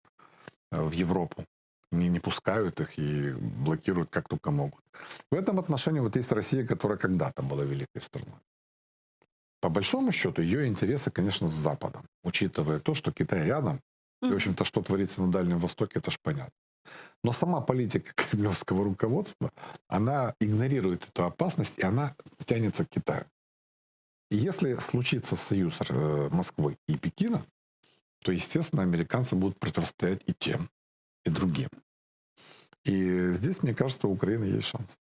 в Европу. Не пускают их и блокируют как только могут. В этом отношении вот есть Россия, которая когда-то была великой страной. По большому счету, ее интересы, конечно, с Западом. Учитывая то, что Китай рядом, и, в общем-то, что творится на Дальнем Востоке, это ж понятно. Но сама политика кремлевского руководства, она игнорирует эту опасность, и она тянется к Китаю. И если случится союз Москвы и Пекина, то, естественно, американцы будут противостоять и тем, и другим. И здесь, мне кажется, у Украины есть шанс.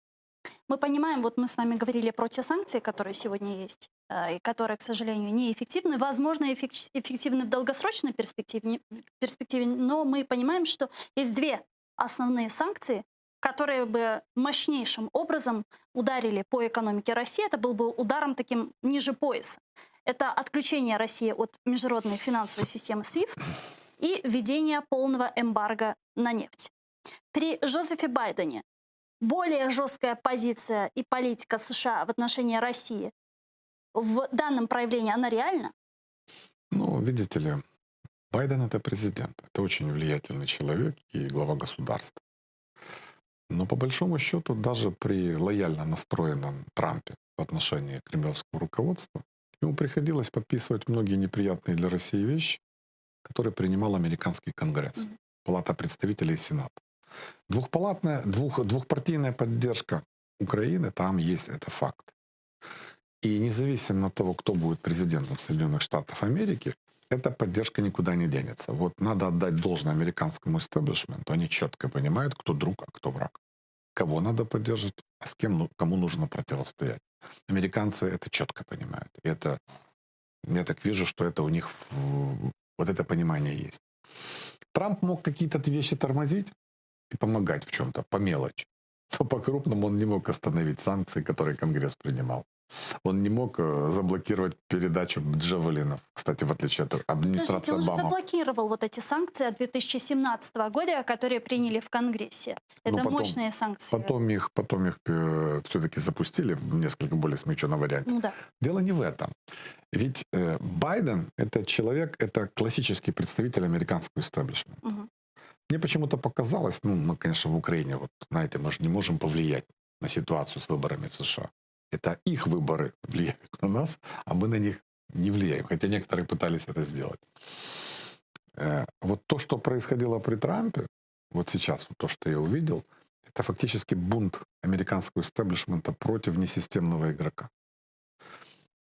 Мы понимаем, вот мы с вами говорили про те санкции, которые сегодня есть, и которые, к сожалению, неэффективны. Возможно, эффективны в долгосрочной перспективе, но мы понимаем, что есть две основные санкции, которые бы мощнейшим образом ударили по экономике России. Это был бы ударом таким ниже пояса. Это отключение России от международной финансовой системы SWIFT и введение полного эмбарго на нефть. При Джозефе Байдене более жесткая позиция и политика США в отношении России в данном проявлении, она реальна? Ну, видите ли, Байден это президент, это очень влиятельный человек и глава государства. Но по большому счету, даже при лояльно настроенном Трампе в отношении кремлевского руководства, ему приходилось подписывать многие неприятные для России вещи, которые принимал американский Конгресс, Палата представителей и Сенат. Двухпартийная поддержка Украины там есть, это факт. И независимо от того, кто будет президентом Соединенных Штатов Америки, эта поддержка никуда не денется. Вот надо отдать должное американскому истеблишменту. Они четко понимают, кто друг, а кто враг. Кого надо поддерживать, а с кем, кому нужно противостоять. Американцы это четко понимают. И это, я так вижу, что это у них вот это понимание есть. Трамп мог какие-то вещи тормозить и помогать в чем-то, по мелочи. Но по-крупному он не мог остановить санкции, которые Конгресс принимал. Он не мог заблокировать передачу джавелинов. Кстати, в отличие от администрации Он же Обамы. заблокировал вот эти санкции от 2017 года, которые приняли в Конгрессе. Это потом, мощные санкции. Потом их все-таки запустили в несколько более смягченном варианте. Ну, да. Дело не в этом. Ведь Байден — это человек, это классический представитель американского истеблишмента. Угу. Мне почему-то показалось, ну, мы, конечно, в Украине, вот, знаете, мы же не можем повлиять на ситуацию с выборами в США. Это их выборы влияют на нас, а мы на них не влияем. Хотя некоторые пытались это сделать. Вот то, что происходило при Трампе, вот сейчас, вот то, что я увидел, это фактически бунт американского истеблишмента против несистемного игрока.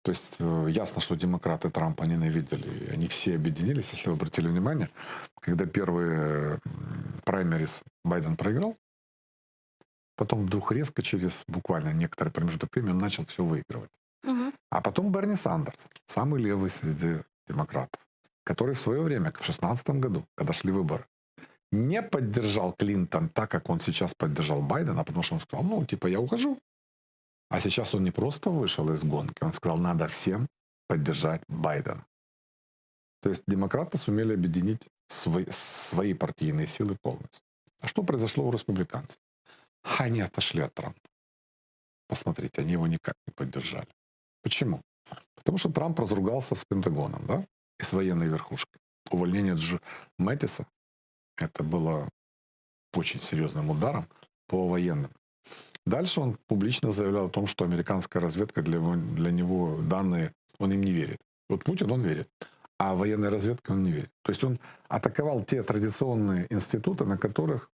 То есть ясно, что демократы Трампа ненавидели. Они все объединились, если вы обратили внимание, когда первые праймерис Байден проиграл, потом вдруг резко, через буквально некоторый промежуток времени, он начал все выигрывать. Угу. А потом Берни Сандерс, самый левый среди демократов, который в свое время, в 2016 году, когда шли выборы, не поддержал Клинтон так, как он сейчас поддержал Байдена, потому что он сказал, ну, типа, я ухожу. А сейчас он не просто вышел из гонки, он сказал, надо всем поддержать Байдена. То есть демократы сумели объединить свои партийные силы полностью. А что произошло у республиканцев? Они отошли от Трампа. Посмотрите, они его никак не поддержали. Почему? Потому что Трамп разругался с Пентагоном, да, и с военной верхушкой. Увольнение Мэттиса — это было очень серьезным ударом по военным. Дальше он публично заявлял о том, что американская разведка для него данные, он им не верит. Вот Путин, он верит, а военной разведке он не верит. То есть он атаковал те традиционные институты, на которых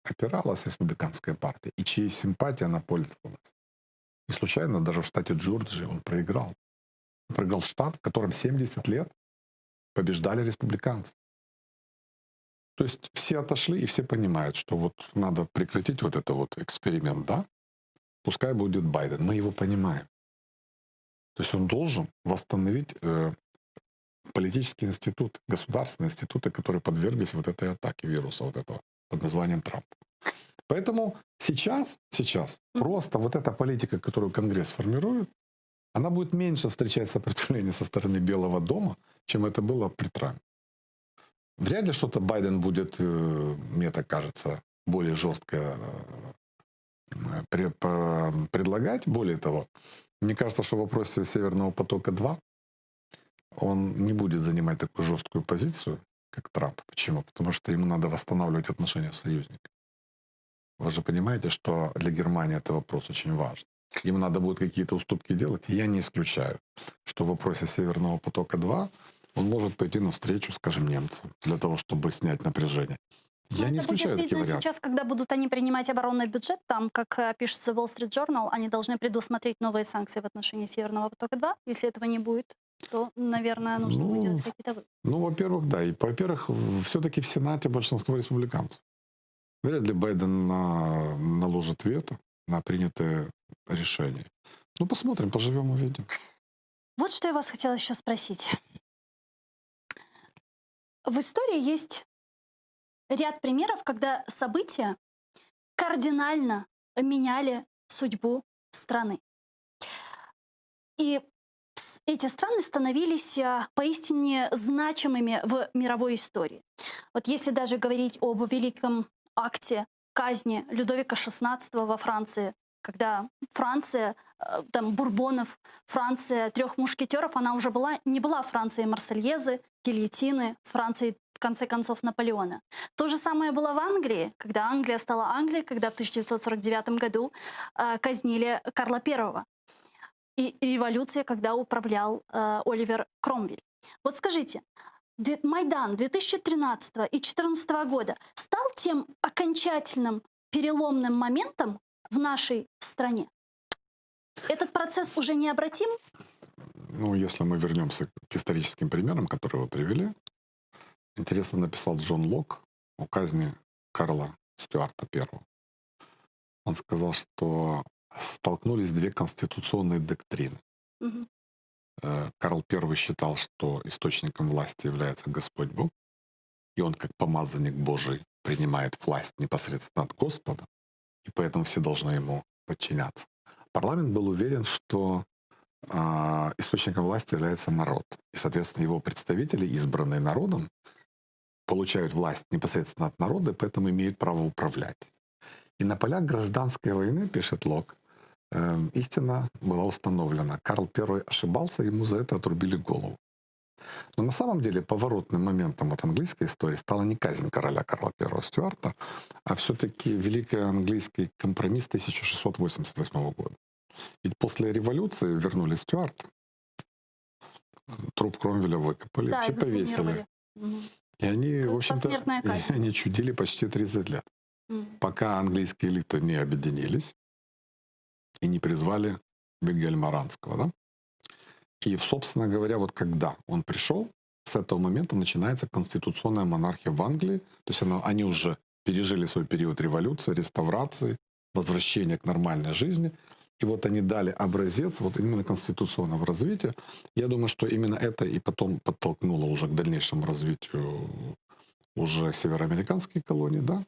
опиралась республиканская партия, и чьей симпатией она пользовалась. И случайно даже в штате Джорджия он проиграл. Он проиграл штат, в котором 70 лет побеждали республиканцы. То есть все отошли, и все понимают, что вот надо прекратить вот это вот эксперимент, да? Пускай будет Байден, мы его понимаем. То есть он должен восстановить политические институты, государственные институты, которые подверглись вот этой атаке вируса вот этого под названием Трамп. Поэтому сейчас просто вот эта политика, которую Конгресс формирует, она будет меньше встречать сопротивление со стороны Белого дома, чем это было при Трампе. Вряд ли что-то Байден будет, мне так кажется, более жестко предлагать. Более того, мне кажется, что в вопросе Северного потока-2 он не будет занимать такую жесткую позицию, как Трамп. Почему? Потому что ему надо восстанавливать отношения с союзниками. Вы же понимаете, что для Германии это вопрос очень важен. Им надо будет какие-то уступки делать. И я не исключаю, что в вопросе Северного потока-2 он может пойти навстречу, скажем, немцам, для того, чтобы снять напряжение. Я не исключаю будет такие видно варианты. сейчас, когда будут они принимать оборонный бюджет, там, как пишется Wall Street Journal, они должны предусмотреть новые санкции в отношении Северного потока-2. Если этого не будет, то, наверное, нужно будет делать какие-то выводы. Ну, во-первых, да. И, во-первых, все-таки в Сенате большинство республиканцев. Вряд ли Байден наложит вето. на принятые решения. Ну, посмотрим, поживем, увидим. Вот что я вас хотела еще спросить. В истории есть ряд примеров, когда события кардинально меняли судьбу страны. И эти страны становились поистине значимыми в мировой истории. Вот если даже говорить об великом акте казни Людовика XVI во Франции, когда Франция, там, Бурбонов, Франция трех мушкетеров, она уже не была Францией Марсельезы, гильотины, Францией, в конце концов, Наполеона. То же самое было в Англии, когда Англия стала Англией, когда в 1949 году казнили Карла I. И революция, когда управлял Оливер Кромвель. Вот скажите, Майдан 2013 и 2014 года стал тем окончательным переломным моментом в нашей стране? Этот процесс уже необратим? Ну, если мы вернемся к историческим примерам, которые вы привели, интересно написал Джон Лок о казни Карла Стюарта I. Он сказал, что столкнулись две конституционные доктрины. Мгм. Карл I считал, что источником власти является Господь Бог, и он, как помазанник Божий, принимает власть непосредственно от Господа, и поэтому все должны ему подчиняться. Парламент был уверен, что источником власти является народ, и, соответственно, его представители, избранные народом, получают власть непосредственно от народа, и поэтому имеют право управлять. И на полях гражданской войны, пишет Лок, истина была установлена. Карл I ошибался, ему за это отрубили голову. Но на самом деле поворотным моментом от английской истории стала не казнь короля Карла I Стюарта, а все-таки великий английский компромисс 1688 года. Ведь после революции вернули Стюарт, труп Кромвеля выкопали, Да, вообще их повесили. эксгумировали. Мгм. И они, в Как общем-то, посмертная казнь. они чудили почти 30 лет, пока английские элиты не объединились и не призвали Вильгельма Ранского. Да? И, собственно говоря, вот когда он пришел, с этого момента начинается конституционная монархия в Англии. То есть они уже пережили свой период революции, реставрации, возвращения к нормальной жизни. И вот они дали образец вот именно конституционного развития. Я думаю, что именно это и потом подтолкнуло уже к дальнейшему развитию уже североамериканские колонии, да,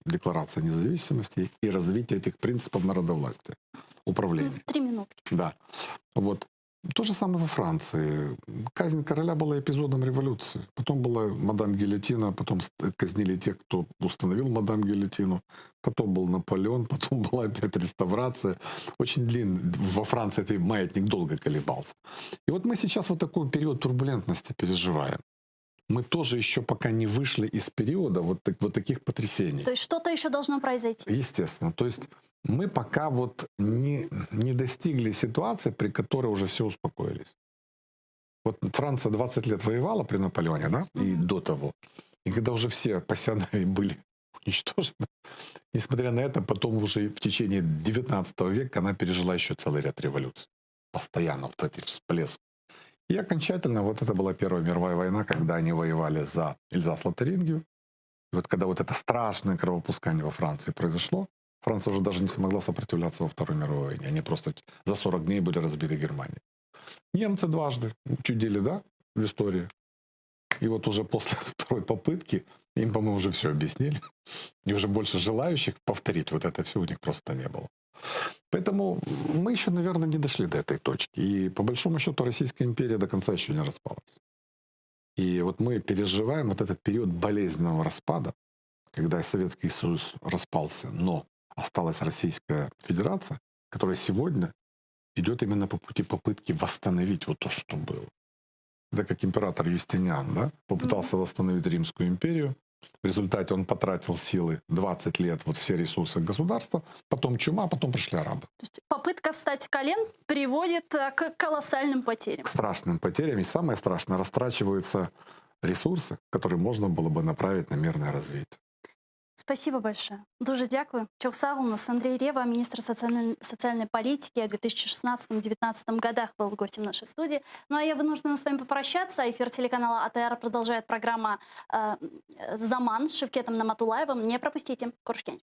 Декларация независимости и развитие этих принципов народовластия, управления. 3 минутки. Да, вот. То же самое во Франции. Казнь короля была эпизодом революции. Потом была мадам Гильотина, потом казнили тех, кто установил мадам Гильотину. Потом был Наполеон, потом была опять реставрация. Очень длинно. Во Франции этот маятник долго колебался. И вот мы сейчас вот такой период турбулентности переживаем. Мы тоже еще пока не вышли из периода вот таких потрясений. То есть что-то еще должно произойти? Естественно. То есть мы пока вот не достигли ситуации, при которой уже все успокоились. Вот Франция 20 лет воевала при Наполеоне, да, и до того. И когда уже все пассионарии были уничтожены, несмотря на это, потом уже в течение 19 века она пережила еще целый ряд революций. Постоянно вот эти всплески. И окончательно вот это была Первая мировая война, когда они воевали за Эльзас-Лотарингию. И вот когда вот это страшное кровопускание во Франции произошло, Франция уже даже не смогла сопротивляться во Второй мировой войне. Они просто за 40 дней были разбиты Германией. Немцы дважды чудили, да, в истории. И вот уже после второй попытки им, по-моему, уже все объяснили. И уже больше желающих повторить вот это все у них просто не было. Поэтому мы еще, наверное, не дошли до этой точки. И по большому счету Российская империя до конца еще не распалась. И вот мы переживаем вот этот период болезненного распада, когда Советский Союз распался, но осталась Российская Федерация, которая сегодня идет именно по пути попытки восстановить вот то, что было. Это как император Юстиниан, да, попытался восстановить Римскую империю. В результате он потратил силы 20 лет, вот все ресурсы государства, потом чума, потом пришли арабы. То есть попытка встать с колен приводит к колоссальным потерям. К страшным потерям. И самое страшное, растрачиваются ресурсы, которые можно было бы направить на мирное развитие. Спасибо большое. Дуже дякую. Чоксал у нас Андрей Рева, министр социальной политики в 2016-2019 годах был гостем нашей студии. Ну а я вынуждена с вами попрощаться. Эфир телеканала АТР продолжает программа «Заман» с Шевкетом Наматулаевым. Не пропустите. Куршкень.